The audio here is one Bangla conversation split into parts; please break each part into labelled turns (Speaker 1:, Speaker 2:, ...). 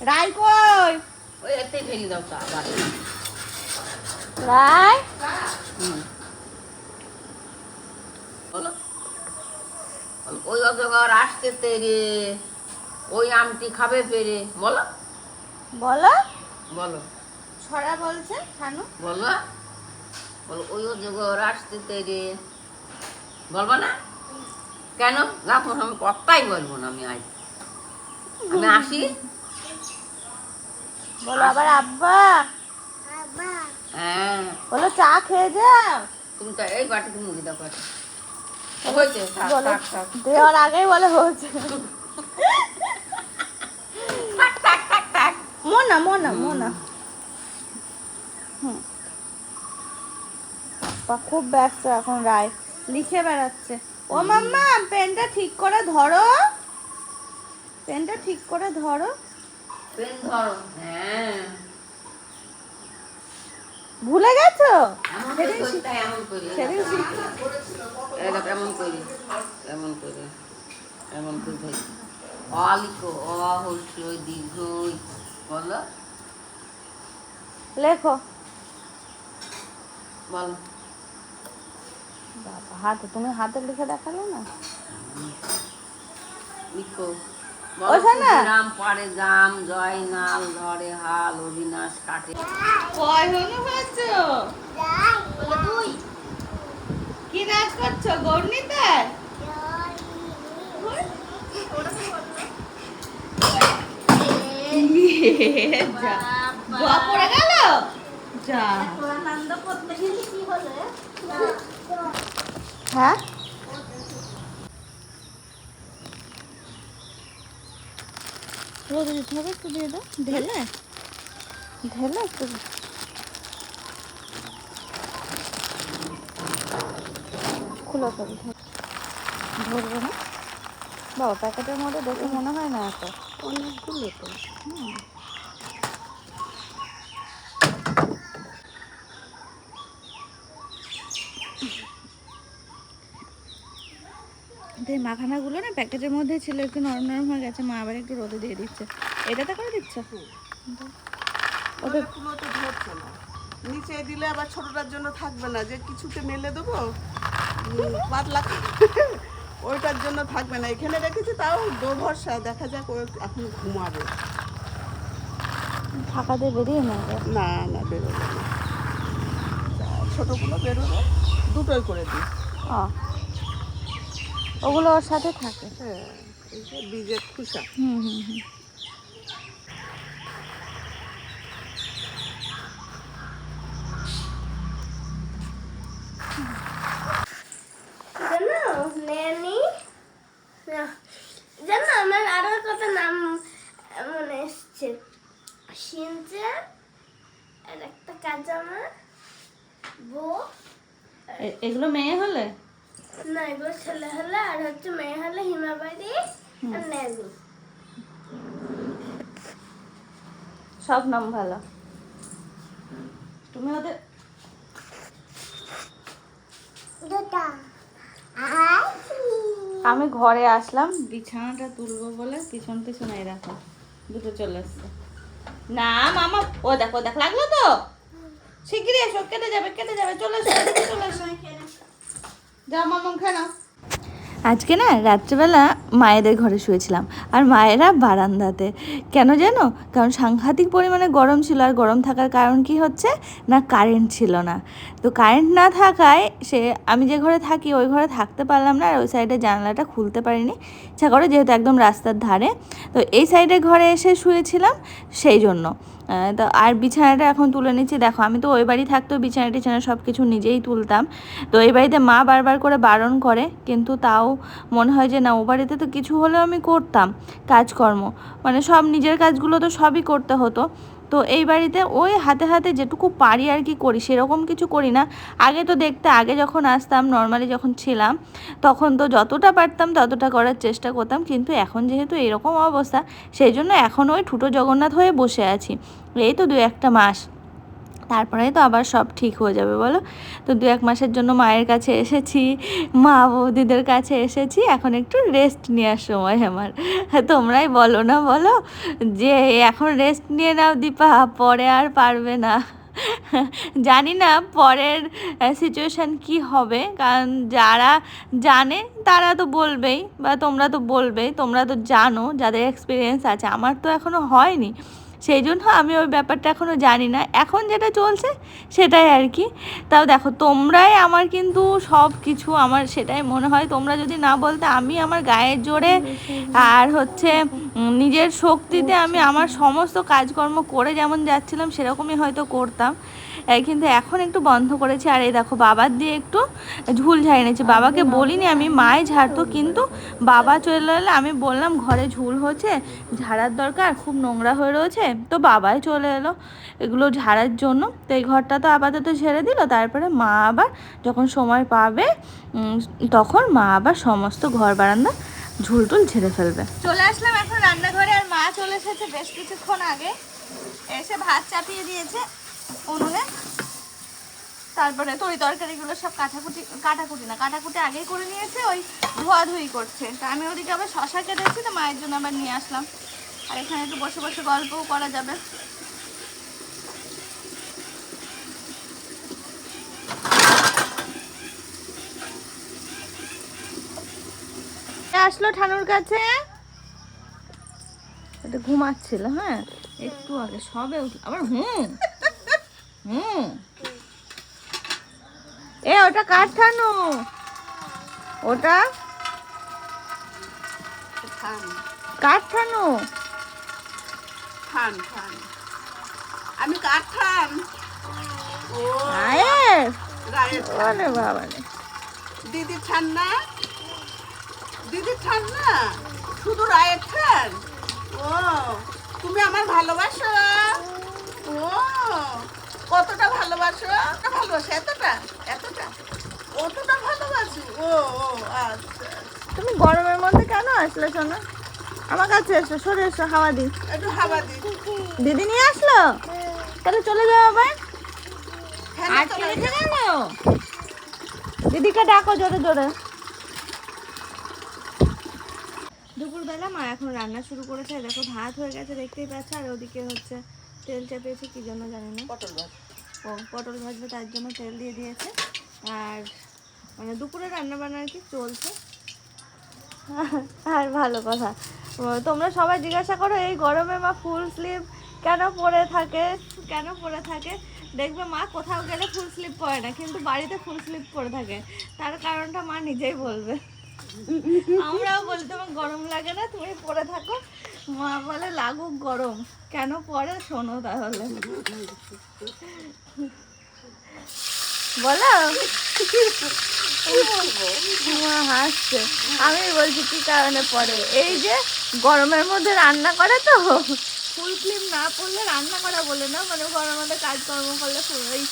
Speaker 1: রাই কই?
Speaker 2: ওই এতে ফেলে দাও তো আবার।
Speaker 1: রাই
Speaker 2: বলো ওই অজগর আসতে তেরে ওই আমটি খাবে পেরে বলো
Speaker 1: বলো।
Speaker 2: বলো
Speaker 1: ছড়া বলছে খানু।
Speaker 2: বলো বলো ওই অজগর আসতে তেরে বলবো না কেন? দেখো আমি কথাই বলবো না, আমি আজ আমি আসি।
Speaker 1: বলো আবার আব্বা।
Speaker 2: হ্যাঁ
Speaker 1: বলো চা খেয়ে যাও।
Speaker 2: তুমি তো এই বাটিতে মুড়ি দাও কাছে হয়েছে থাক
Speaker 1: বলো
Speaker 2: থাক থাক
Speaker 1: দেওয়ার আগেই বলে হয়েছে।
Speaker 2: থাক থাক থাক থাক
Speaker 1: মোনা মোনা মোনা। বাবা খুব ব্যস্ত এখন রায়, লিখে বেড়াচ্ছে। ও মাম্মা পেনটা ঠিক করে ধরো, পেনটা ঠিক করে ধরো।
Speaker 2: পেন ধরো। হ্যাঁ
Speaker 1: ভুলে গেছো?
Speaker 2: এমন
Speaker 1: সেদিন
Speaker 2: করি তাই এমন করি
Speaker 1: সেদিন
Speaker 2: এমন করি এমন করি এমন করি ভাই অ লিখো অ হইসই দীর্ঘই বলো
Speaker 1: লেখো।
Speaker 2: বলো
Speaker 1: বাবা হাতে, তুমি হাতে লিখে দেখালে না।
Speaker 2: লিখো
Speaker 1: ও শোনা।
Speaker 2: রাম পারে জাম জয় নাল ধরে হাল অবিনাশ কাটে।
Speaker 1: কয় হনু হয়েছো?
Speaker 3: দুই
Speaker 1: কি নাচ করছো? গৌরনীতার? যা জবা পড়ে গেল। যা
Speaker 3: আনন্দ করতে গেলে কি হলো?
Speaker 1: হ্যাঁ রোদে দিতে হবে, একটু দিয়ে দাও ঢেলে ঢেলে একটু। খুলে ফেল, ধরবে না বাবা। প্যাকেটের মধ্যে দেখে মনে হয় না এত
Speaker 3: অনেকগুলো তো।
Speaker 1: এই মাখানাগুলো না প্যাকেটের মধ্যে ছিল, একটু নরম নরম হয়ে গেছে, মা আবার একটু রোদে দিয়ে দিচ্ছে। এটাতে করে দিচ্ছ? ওটা
Speaker 4: কোনো তো ধরছে না, নিচে দিলে আবার ছোটটার জন্য থাকবে না, যে কিছুতে মেলে দেবো পাতলা ওইটার জন্য থাকবে না। এখানে রেখেছি তাও দো ভরসা, দেখা যাক ও এখন ঘুমাবে।
Speaker 1: ফাঁকা দিয়ে বেরিয়ে নেবে।
Speaker 4: না না বেরোবে না, ছোটোগুলো বেরোবে, দুটোই করে দিই।
Speaker 1: ও ওগুলো ওর সাথে থাকে।
Speaker 4: হ্যাঁ এই যে বীজের খোসা।
Speaker 1: হুম হুম হুম।
Speaker 3: জানো নেনি জানো আমার আরো কত নাম মনে এসছে। শিনচান আর একটা কাজামা বো।
Speaker 1: এগুলো মেয়ে হলে?
Speaker 3: না এগুলো ছেলে হলে, আর হচ্ছে মেয়ে হলে হিমাবাড়ি আর নেনি।
Speaker 1: সব নাম ভালো। তুমি ওদের আমি ঘরে আসলাম বিছানাটা তুলবো বলে, পিছন পিছন এই দেখো দুটো চলে এসছে। না মামা ও দেখো দেখ লাগলো তো, শিগগিরই এসো, কেটে যাবে কেটে যাবে, চলে এসো চলে এসো। যাও মামা খেয়ে নাও। আজকে না রাত্রেবেলা মায়েদের ঘরে শুয়েছিলাম, আর মায়েরা বারান্দাতে। কেন জানো? কারণ সাংঘাতিক পরিমাণে গরম ছিল, আর গরম থাকার কারণ কি হচ্ছে না, কারেন্ট ছিল না। তো কারেন্ট না থাকায় আমি যে ঘরে থাকি ওই ঘরে থাকতে পারলাম না, আর ওই সাইডে জানলাটা খুলতে পারিনি ইচ্ছা করে, যেহেতু একদম রাস্তার ধারে। তো এই সাইডে ঘরে এসে শুয়েছিলাম সেই জন্য। তো আর বিছানাটা এখন তুলে নিচ্ছি। দেখো আমি তো ওই বাড়ি থাকতেও বিছানা টিছানা সব কিছু নিজেই তুলতাম। তো এই বাড়িতে মা বারবার করে বারণ করে, কিন্তু তাও মনে হয় যে না, ও বাড়িতে তো কিছু হলেও আমি করতাম কাজকর্ম, মানে সব নিজের কাজগুলো তো সবই করতে হতো। তো এই বাড়িতে ওই হাতে হাতে যেটুকু পারি আর কি করি, সেরকম কিছু করি না। আগে তো দেখতে, আগে যখন আসতাম নর্মালি যখন ছিলাম, তখন তো যতটা পারতাম ততটা করার চেষ্টা করতাম, কিন্তু এখন যেহেতু এরকম অবস্থা, সেই জন্য এখন ওই ঠুটো জগন্নাথ হয়ে বসে আছি। এই তো 2-1 মাস তারপরেই তো আবার সব ঠিক হয়ে যাবে বলো। তো 2-1 মাসের জন্য মায়ের কাছে এসেছি, মা বৌদিদের কাছে এসেছি, এখন একটু রেস্ট নেওয়ার সময় আমার। তোমরাই বলো না বলো যে এখন রেস্ট নিয়ে নাও দীপা, পরে আর পারবে না। জানি না পরের সিচুয়েশান কি হবে, কারণ যারা জানে তারা তো বলবেই, বা তোমরা তো বলবেই, তোমরা তো জানো যাদের এক্সপিরিয়েন্স আছে, আমার তো এখনও হয়নি, সেই জন্য আমি ওই ব্যাপারটা এখনও জানি না। এখন যেটা চলছে সেটাই আর কি। তাও দেখো তোমরাই আমার কিন্তু সব কিছু, আমার সেটাই মনে হয়, তোমরা যদি না বলতে আমি আমার গায়ের জোরে আর হচ্ছে নিজের শক্তিতে আমি আমার সমস্ত কাজকর্ম করে যেমন যাচ্ছিলাম সেরকমই হয়তো করতাম। কিন্তু এখন একটু বন্ধ করেছি। আর এই দেখো বাবার দিয়ে একটু ঝুল ঝাড়িয়ে নিয়েছি, বাবাকে বলিনি আমি, মাই ঝাড়তো, কিন্তু বাবা চলে এলে আমি বললাম ঘরে ঝুল হচ্ছে, ঝাড়ার দরকার, খুব নোংরা হয়ে রয়েছে, তো বাবাই চলে এলো এগুলো ঝাড়ার জন্য। তো এই ঘরটা তো আপাতত ঝেড়ে দিল, তারপরে মা আবার যখন সময় পাবে তখন মা আবার সমস্ত ঘর বারান্দা ঝুল টুল ঝেড়ে ফেলবে। চলে আসলাম এখন রান্নাঘরে, আর মা চলে এসেছে বেশ কিছুক্ষণ আগে, এসে ভাত চাপিয়ে দিয়েছে উনুনে। তারপরে তরি তরকারিগুলো সব কাটাকুটি আগেই করে নিয়েছে, ওই ধোয়াধুয়ি করছে। তা আমি ওদিকে আবার শশা কেটেছি, তো মায়ের জন্য আবার নিয়ে আসলাম। আর এখানে একটু বসে বসে গল্পও করা যাবে। আসলো ঠানুর কাছে, এটা ঘুমাচ্ছিল, হ্যাঁ একটু আগে সবে উঠলো আবার। এ ওটা কার ঠানু? ওটা কার ঠানু?
Speaker 4: আমি কার থান? ও
Speaker 1: রায়ের?
Speaker 4: রায়ের
Speaker 1: ওরে বাবা রে,
Speaker 4: দিদির থান না, দিদির থান না, শুধু রায়ের থান। ও তুমি আমার ভালোবাসো? ও কতটা ভালোবাসো? ভালোবাসো এতটা এতটা অতটা ভালোবাসো? ও ও আচ্ছা,
Speaker 1: তুমি গরমের মধ্যে কেন আসলে সোনা? আমার কাছে এসো, সরে এসো, হাওয়া দি।
Speaker 4: একটু হাওয়া দি।
Speaker 1: দিদি নিয়ে আসলো, তাহলে চলে যাও আবার।
Speaker 4: ফ্যান
Speaker 1: আর
Speaker 4: তো
Speaker 1: কে
Speaker 4: লাগে।
Speaker 1: রেখে গেল? দিদিকে ডাকো জোরে জোরে। দুপুরবেলা মা এখন রান্না শুরু করেছে, দেখো ভাত হয়ে গেছে দেখতেই পাচ্ছ, আর ওদিকে হচ্ছে তেল চাপিয়েছে কি জন্য জানি না,
Speaker 4: পটল ভাত।
Speaker 1: ও পটল ভাজবে তার জন্য তেল দিয়ে দিয়েছে। আর মানে দুপুরে রান্না বান্না আর কি চলছে। আর ভালো কথা, তোমরা সবাই জিজ্ঞাসা করো এই গরমে মা ফুল স্লিভ কেন পরে থাকে। দেখবে মা কোথাও গেলে ফুল স্লিভ পরে না, কিন্তু বাড়িতে ফুল স্লিভ পরে থাকে। তার কারণটা মা নিজেই বলবে। আমরাও বলি তোমার গরম লাগে না, তুমি পরে থাকো। মা বলে লাগুক গরম, কেন পরে শোনো তাহলে বলো। মা হাসছে, আমি বলছি কি কারণে পরে, এই যে গরমের মধ্যে রান্না করে তো, ফুল স্লিভ না পরলে রান্না করা বলে না, মানে গরমের মধ্যে কাজকর্ম করলে এই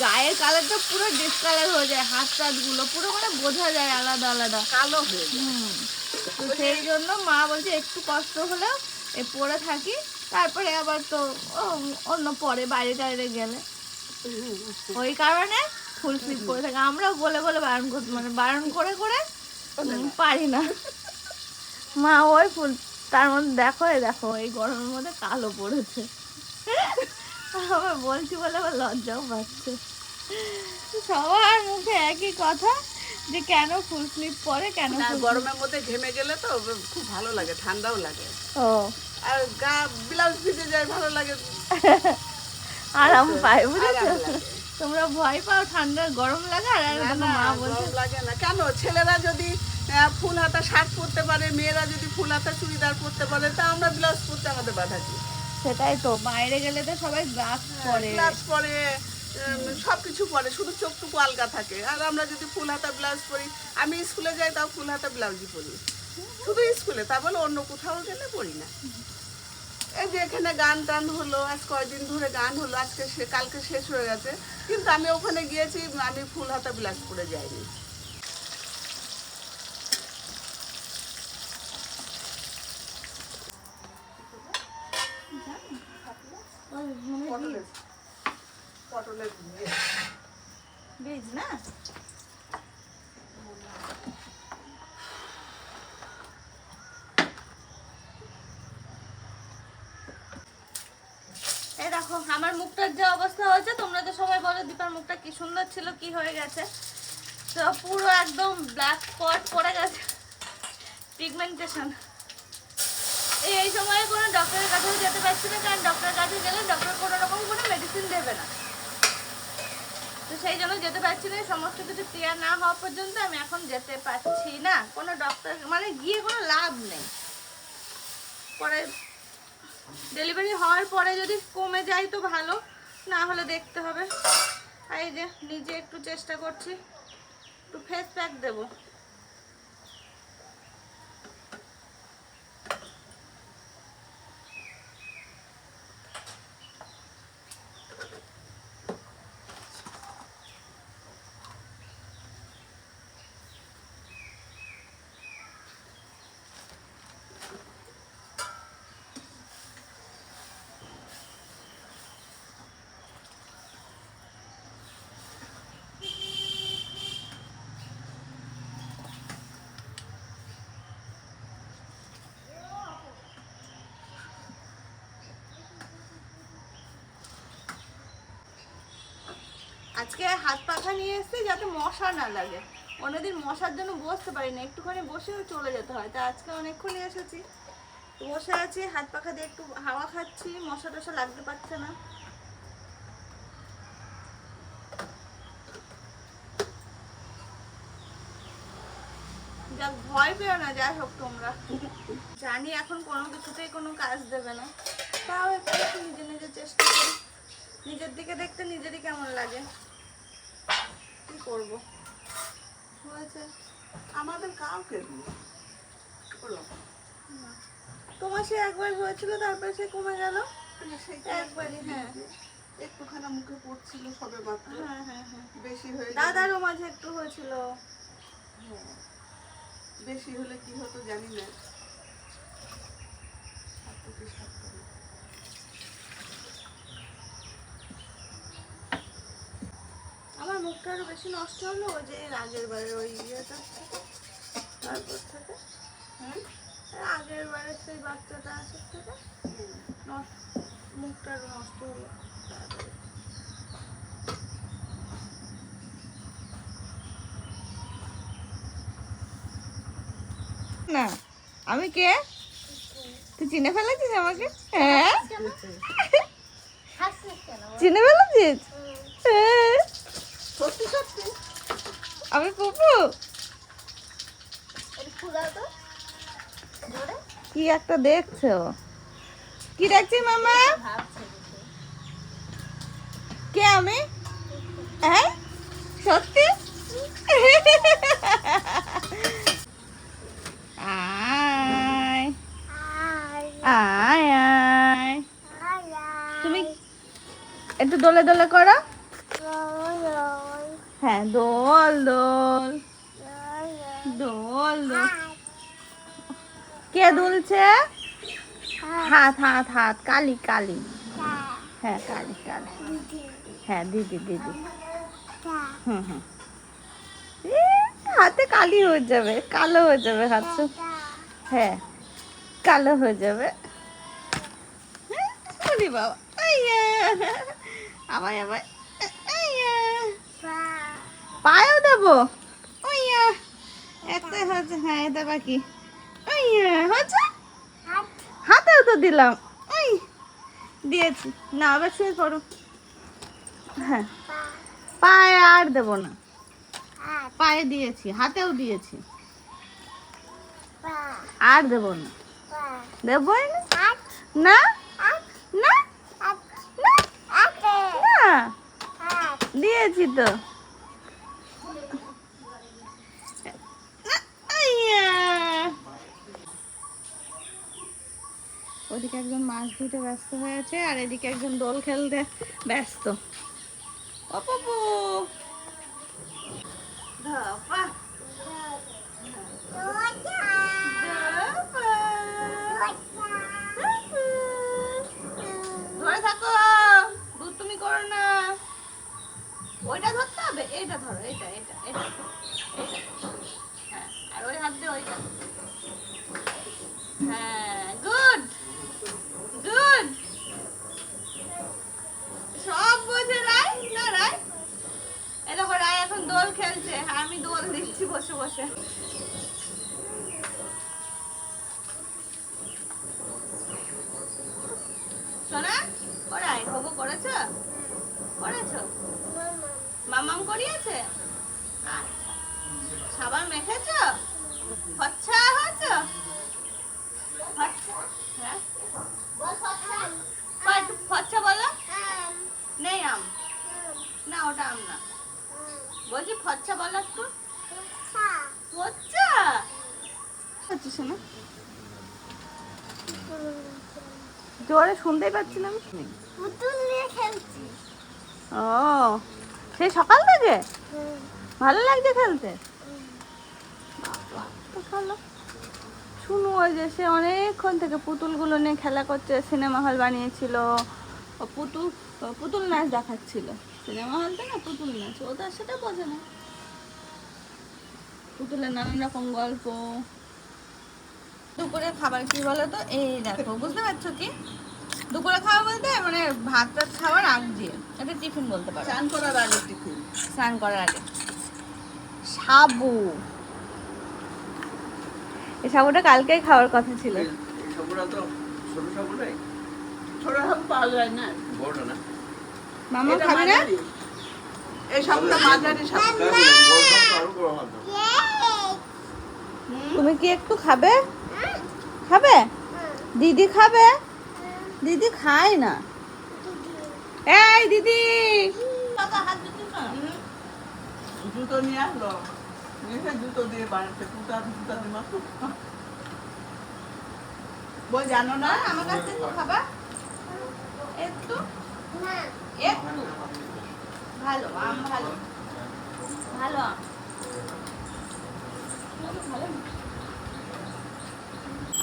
Speaker 1: গায়ের কালারটা পুরো ডিসকালার হয়ে যায়, হাত টাতগুলো পুরো মানে বোঝা যায় আলাদা আলাদা
Speaker 4: কালো হয়ে যায়।
Speaker 1: তো সেই জন্য মা বলছে একটু কষ্ট হলেও পরে থাকি, তারপরে আবার তো অন্য পরে বাইরে টাইরে গেলে, ওই কারণে ফুল স্লিভ পরে থাকে। আমরাও বলে বলে বারণ করে পারি না। মা ওই ফুল, তার মধ্যে দেখো এই গরমের মধ্যে কালো পড়েছে, আবার বলছি বলে আবার লজ্জাও পাচ্ছে। সবার মুখে একই কথা যে কেন ফুল স্লিভ পরে, কেন
Speaker 4: না, গরমের মধ্যে ঘেমে গেলে তো খুব ভালো লাগে, ঠান্ডাও লাগে,
Speaker 1: ও
Speaker 4: আর গা ব্লাউজ ভিজে যায়, ভালো লাগে,
Speaker 1: আরাম পায়, বুঝেছো?
Speaker 4: আরাম লাগে।
Speaker 1: তোমরা ভয় পাও ঠান্ডার, গরম লাগে, আর
Speaker 4: না,
Speaker 1: দেখো
Speaker 4: না,
Speaker 1: মা বলছে
Speaker 4: গরম লাগে না কেন? ছেলেরা যদি ফুল হাতা শার্ট পরতে পারে, মেয়েরা যদি ফুল হাতা চুড়িদার পরতে পারে, তা আমরা ব্লাউজ পরতে আমাদের বাধা কি?
Speaker 1: সেটাই তো, বাইরে গেলে তো সবাই গ্লাভস পরে,
Speaker 4: ব্লাউজ পরে, সবকিছু পরে, শুধু চোখটুকু আলগা থাকে। আর আমরা যদি ফুল হাতা ব্লাউজ পরি, আমি স্কুলে যাই তাও ফুল হাতা ব্লাউজই পরি, শুধু স্কুলে, তা বলে অন্য কোথাও গেলে পরি না। এই যে এখানে গান টান হলো, আজ কয়দিন ধরে গান হলো, কালকে শেষ হয়ে গেছে, কিন্তু আমি ওখানে গিয়েছি, আমি ফুল হাতা ব্লাউজ পরে যাইনি। পটলের
Speaker 1: বীজ না? এই দেখো আমার মুখটার যে অবস্থা হয়েছে, তোমরা তো সবাই বলো দীপার মুখটা কি সুন্দর ছিল, কি হয়ে গেছে। তো পুরো একদম ব্ল্যাক স্পট পড়ে গেছে, পিগমেন্টেশন। এই সময় কোনো ডক্টরের কাছেও যেতে পারছি না, কারণ ডক্টরের কাছে গেলে ডক্টর কোনো রকম কোনো মেডিসিন দেবে না। তো সেই জন্য যেতে পারছি না, সমস্ত কিছু ক্লিয়ার না হওয়া পর্যন্ত আমি এখন যেতে পারছি না কোনো ডক্টর, মানে গিয়ে কোনো লাভ নেই। পরে ডেলিভারি হওয়ার পরে যদি কমে যায় তো ভালো, না হলে দেখতে হবে। আর এই যে নিজে একটু চেষ্টা করছি, একটু ফেস প্যাক দেবো। আজকে হাত পাখা নিয়ে এসেছি যাতে মশা না লাগে। অন্যদিন মশার জন্য বসতে পারি না, একটুখানি বসেও চলে যেতে হয়। তা আজকে অনেকক্ষণ এসেছি, বসে আছি, হাত পাখা দিয়ে একটু হাওয়া খাচ্ছি, মশা টশা লাগতে পারছে না। যাক, ভয় পেও না, যাই হোক তোমরা। জানি এখন কোনো কিছুতেই কোনো কাজ দেবে না, তাও একটু নিজে নিজে চেষ্টা করি। নিজের দিকে দেখতে নিজেরই কেমন লাগে, কি করবো। হয়েছে
Speaker 4: আমাদের কাউকে দিই বলো
Speaker 1: না। তোমার সে একবার হয়েছিল, তারপরে সে কমে গেল
Speaker 4: সেইটা
Speaker 1: একবারই। হ্যাঁ
Speaker 4: একটুখানি মুখে পড়ছিল সবে মাত্র,
Speaker 1: হ্যাঁ হ্যাঁ হ্যাঁ।
Speaker 4: বেশি হয়ে
Speaker 1: দাদারও মাঝে একটু হয়েছিল।
Speaker 4: বেশি হলে কি হতো জানি না। সাতটাকে সাতটা।
Speaker 1: আমার মুখটা আরো বেশি নষ্ট হলো ওই যে এর আগের বারে ওই ইয়েটা থেকে, তারপর থেকে। এর আগের বারে সেই বাচ্চাটা আসার থেকে মুখটা আরো নষ্ট হলো তাড়াতাড়ি। না আমি কে, তুই চিনে ফেলেছিস আমাকে? হ্যাঁ চিনে ফেলেছিস? হ্যাঁ।
Speaker 4: সত্যি সত্যি
Speaker 1: আমি পুপু। কি একটা দেখছো, কি দেখছি মামা? কে আমি? হ্যাঁ সত্যি? আয় আয় আয়, তুমি একটু দোলে দোলে করো। হ্যাঁ দোল দোল দোল দোল। কে দুলছে? হাত হাত হাত, কালি কালি। হ্যাঁ কালি কালি। হ্যাঁ দিদি দিদি। হুম হুম। হাতে কালি হয়ে যাবে, কালো হয়ে যাবে হাত সব। হ্যাঁ কালো হয়ে যাবে। ওরে বাবা, আইয়া আবার আবার, আইয়া পায়েও দেবো। ওইয়া একটা হচ্ছে, হ্যাঁ এটা বাকি। ওইয়া হচ্ছে, হাতেও তো দিলাম। ওই দিয়েছি না, আবার শুয়ে পড়ো। হ্যাঁ পায়ে আর দেবো না, পায়ে দিয়েছি, হাতেও দিয়েছি, আর দেবো না, দেবই না। না না না দিয়েছি তো। ওদিকে একজন মাছ ধুতে ব্যস্ত হয়েছে, আর এদিকে একজন দোল খেলতে ব্যস্ত। ও বাবু ধপা ধরে থাকো, দুধ তুমি করো না। সোনা করাই খবর করেছো? করেছো? মামাম করিয়েছে? আচ্ছা। সাবান মেখেছো? ফচ্ছা হয়েছো? ফচ্ছা? হ্যাঁ? একটু ফচ্ছা বলো? নেই আম। না ওটা আম না। বলছি ফচ্ছা বলো একটু। ফচ্ছা? হচ্ছে শোনা? জোরে শুনতেই পাচ্ছি না আমি।
Speaker 3: পুতুল নিয়ে খেলছি।
Speaker 1: ও সেই সকাল থেকে ভালো লাগছে খেলতে? বাবা, তো ভালো। শুনু ওই যে সে অনেকক্ষণ থেকে পুতুলগুলো নিয়ে খেলা করছে, সিনেমা হল বানিয়েছিল, ও পুতুল নাচ দেখাচ্ছিল। সিনেমা হলটা না পুতুল নাচ, ও তো আর সেটা বোঝে না। পুতুলের নানান রকম গল্প। দুপুরে খাবার কি বলো তো? এই দেখো, বুঝতে পারছো কি? দুপুরে খাওয়া বলতে মানে ভাত টাত খাওয়ার আগ দিয়ে, এটা টিফিন বলতে পারো।
Speaker 4: চান করার আগে টিফিন।
Speaker 1: স্নান করার আগে সাবু। এই সাবুটা কালকেই খাওয়ার কথা ছিল।
Speaker 5: এই সাবুটা তো ছোট সাবু নাই,
Speaker 4: ছোট সাবু পাওয়া যায় না।
Speaker 5: বড়টা না।
Speaker 1: মামা
Speaker 4: এটা
Speaker 1: খাবি না?
Speaker 4: মাঝারি। এই সাবুটা মাঝারি সাবু।
Speaker 5: তাই বলে, বড় সাবু আরো বড় হবে।
Speaker 1: তুমি কি একটু খাবে? খাবে? দিদি খাবে? দিদি খায় না। এই দিদি,
Speaker 4: জুতো নিয়ে আসলো, নিয়ে জুতো দিয়ে বানাচ্ছে, জুতা দিয়ে মাখো। বল জানো না?
Speaker 1: আমার কাছে একটু খাবা? একটু একটু ভালো আম, ভালো ভালো আম।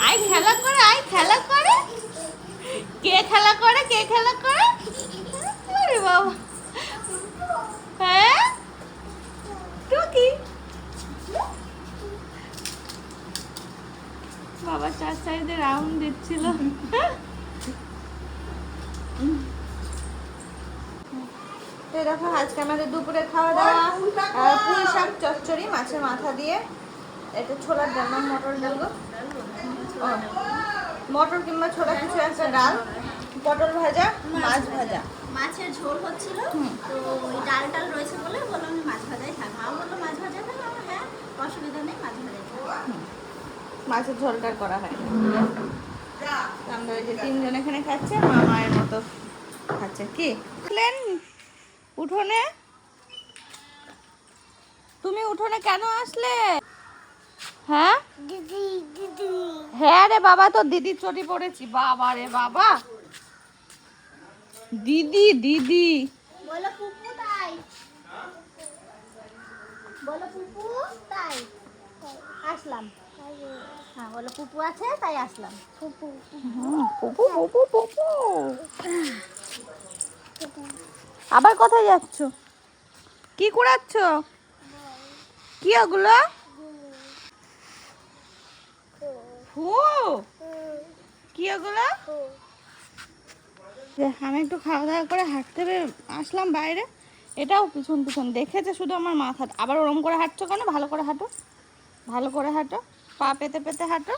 Speaker 1: আয় খেলা করে, আয় খেলা করে। কে খেলা করে? কে খেলা করে? আরে বাবা, হ্যাঁ টুকি বাবা চার সাইডে রাউন্ড দিচ্ছিল। তো দেখো আজকে আমাদের দুপুরে খাওয়া দাওয়া পুঁই শাক চচ্চড়ি মাছের মাথা দিয়ে, এটা ছোলার ডাল না মটর ডাল গো? ও, মটর কিংবা ছোলা কিছু একটা ডাল, পটল ভাজা, মাছ ভাজা।
Speaker 3: মাছের ঝোল হচ্ছিল, তো ওই ডাল টাল রয়েছে বলে বললাম আমি মাছ ভাজাই থাক। মা বললো মাছ ভাজা থাক, হ্যাঁ অসুবিধা নেই, মাছ ভাজাই থাক।
Speaker 1: মাছের ঝোলটা করা হয়। আমরা ওই যে তিনজন এখানে খাচ্ছে, মা মায়ের মতো খাচ্ছে। কি খেলেন উঠোনে? তুমি উঠোনে কেন আসলে? হ্যাঁ
Speaker 3: দিদি দিদি
Speaker 1: হ্যাঁ রে বাবা, তো দিদি চটি পড়েছি। বাবা রে বাবা, দিদি দিদি।
Speaker 3: বলো পুপু তাই, বলো পুপু তাই আসলাম। হ্যাঁ বলো পুপু আছে তাই আসলাম। পুপু
Speaker 1: পুপু পুপু পুপু। আবার কোথায় যাচ্ছ? কি কুড়াচ্ছ? কি ওগুলো? ফু, কি ওগুলো? আমি একটু খাওয়া দাওয়া করে হাঁটতে আসলাম বাইরে, এটাও পিছন পিছন দেখেছে শুধু আমার মাথা। আবার ওরম করে হাঁটছো কেন? ভালো করে হাঁটো, ভালো করে হাঁটো, পা পেতে পেতে হাঁটো।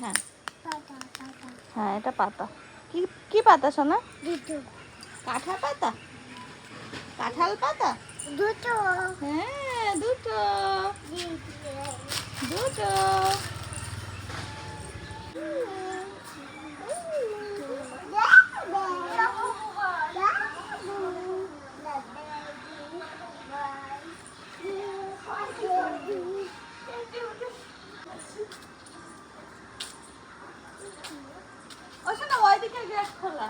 Speaker 1: হ্যাঁ হ্যাঁ, এটা পাতা। কি কি পাতা সোনা? কাঁঠাল পাতা? কাঁঠাল পাতা?
Speaker 3: দুটো
Speaker 1: হ্যাঁ দুটো দুটো। ও শোনা, ওইদিকে গেট খোলা,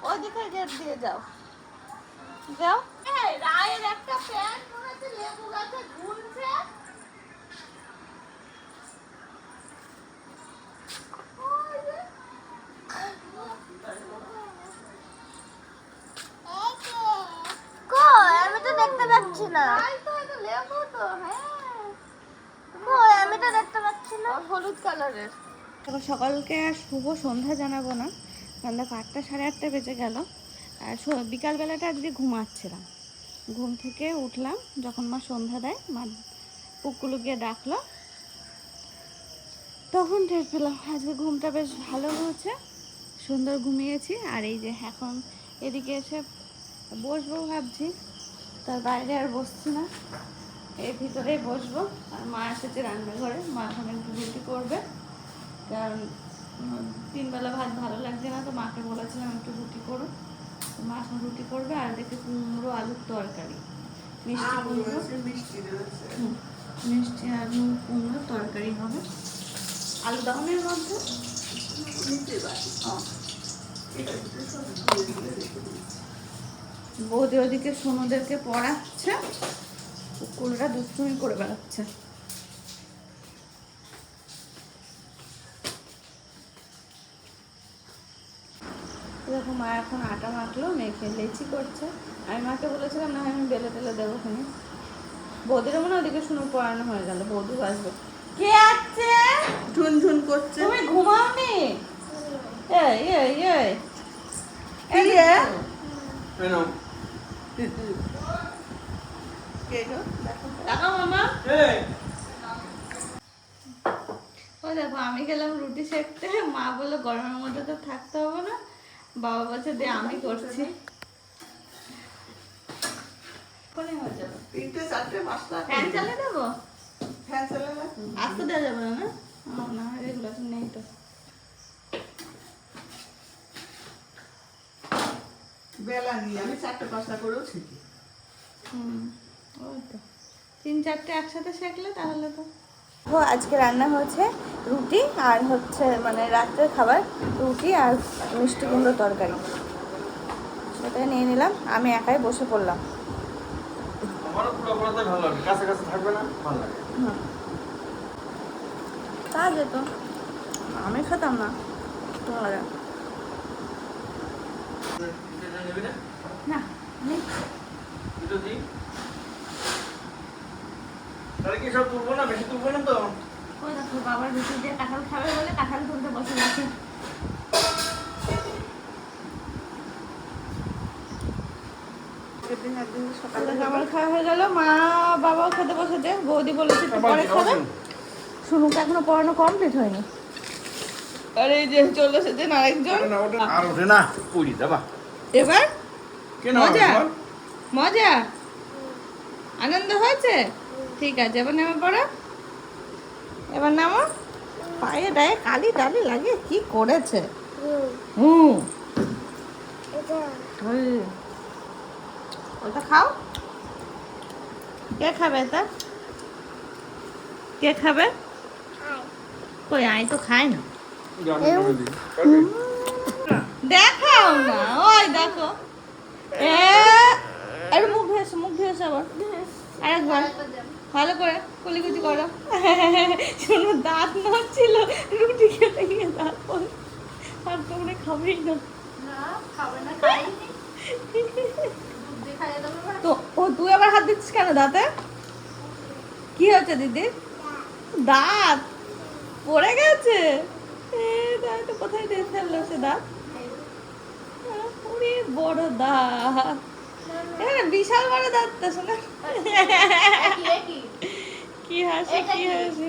Speaker 1: ওইদিকে গেট দিয়ে যাও যাও। এই রায়ের একটা প্যান্ট মনে হচ্ছে লেবু গাছে ঝুলছে।
Speaker 3: কই আমি তো দেখতে পাচ্ছি না।
Speaker 1: তাই তো, এটা লেবু তো। হ্যাঁ,
Speaker 3: কই আমি তো দেখতে পাচ্ছি না।
Speaker 1: হলুদ কালারের। সকালকে আর শুভ সন্ধ্যা জানাবো না, কারণ দেখো 8টা 8:30 বেজে গেল। আর বিকালবেলাটা আজকে ঘুমাচ্ছিলাম, ঘুম থেকে উঠলাম যখন মা সন্ধ্যা দেয়, মা পুকুলু গিয়ে ডাকলো, তখন টের পেলাম আজকে ঘুমটা বেশ ভালো হয়েছে। সুন্দর ঘুমিয়েছি। আর এই যে এখন এদিকে এসে বসবো ভাবছি, তার বাইরে আর বসছি না, এর ভিতরেই বসবো। আর মা এসেছে রান্নাঘরে, মা এখন একটু রুটি করবে, কারণ 3 বেলা ভাত ভালো লাগছে না, তো মাকে বলেছিলাম একটু রুটি করো, তো মা এখন রুটি করবে। আর দেখে কুমড়ো আলুর তরকারি, মিষ্টি কুমড়ো, মিষ্টি আলু কুমড়োর তরকারি হবে। আলু দামের মধ্যে বৌদি ওদিকে সোনুদেরকে পড়াচ্ছে, কুকুররা দুষ্টুমি করে বেড়াচ্ছে। দেখো মা এখন আটা মাখলো, মেখে লেচি করছে। আমি মাকে বলেছিলাম না আমি বেলে টেলে দেবো খানি। বৌদিরও মনে হয় ওদিকে শুনে পড়ানো হয়ে গেল, বৌদি আসবে। কে আছে?
Speaker 4: ঝুনঝুন করছে।
Speaker 1: তুমি ঘুমাওনি? এই এই এই
Speaker 4: কি রে?
Speaker 5: কেন?
Speaker 4: কে গো? দেখো।
Speaker 1: টাকা মামা।
Speaker 5: এই,
Speaker 1: ও দেখো আমি গেলাম রুটি সেকতে, মা বললো গরমের মধ্যে তো থাকতে হবে না, বাবা বলছে দে আমি করছি। কোনে হয়ে যাবে?
Speaker 4: 3টে 4টে 5টা
Speaker 1: ফ্যান চালিয়ে দেবো?
Speaker 4: ফ্যান চালালে
Speaker 1: আসতে দেওয়া যাবে না না? না এগুলো তো নেই তো।
Speaker 4: বেলা নিয়ে আমি 4টে 5টা করেও শিখি।
Speaker 1: ওই তো 3-4টে একসাথে সেকলে তাহলে তো। ও আজকে রান্না হয়েছে রুটি আর হচ্ছে মানে রাত্রের খাবার রুটি আর মিষ্টি কুমড়ো তরকারি, সেটা নিয়ে নিলাম। আমি একাই বসে পড়লাম।
Speaker 5: আমারও পুরো পড়াতে ভালো লাগে, কাছে কাছে থাকবে না, ভালো লাগে।
Speaker 1: তা যেত, আমি খেতাম না। তোমরা
Speaker 5: এটা নেবি না?
Speaker 1: না নেই।
Speaker 5: দুটো দিই। তাহলে কি সব তুলবো না? বেশি তুলবো না তো?
Speaker 1: ওই দেখো বাবার রুটি দিয়ে কাঁঠাল খাবে বলে কাঁঠাল তুলতে বসে গেছে।
Speaker 4: একদিন সকালে
Speaker 1: খাবার খাওয়া হয়ে গেল, মা বাবাও খেতে বসেছে। বৌদি বলেছে একটু পরে খাবে, শুনুকে এখনো পড়ানো কমপ্লিট হয়নি। আর এই যে চলে এসেছেন আরেকজন।
Speaker 5: না, ওটা আর ওঠে না। পুরি দাবা।
Speaker 1: এবার
Speaker 5: কেন?
Speaker 1: মজা মজা আনন্দ হয়েছে? ঠিক আছে, এবার নেমে পড়ো, এবার নামো। পায়ে ডায়ে কালি টালি লাগে কি করেছে। ওই, ওটা খাও। কে খাবে এটা? কে খাবে? কই আই তো খায় না। দেখাও না, ওই দেখো। একটু মুখ ধুয়েছে, মুখ ধুয়েছে আবার। আরেকবার ভালো করে কুলিকুচি করো। শোনো দাঁত নড়ছিল, রুটি খেতে গিয়ে দাঁত পড়ে, আর তোমরা খাবেই না। তো ও তুই আবার হাত দিচ্ছিস কেন দাঁতে? কি হয়েছে দিদি? দাঁত পড়ে গেছে। তো কোথায় দিয়ে ফেললো সে দাঁত? ওরে বড় দাঁত, এখানে বিশাল বড় দাঁত তো শোনা। কি হাসি কি হাসি।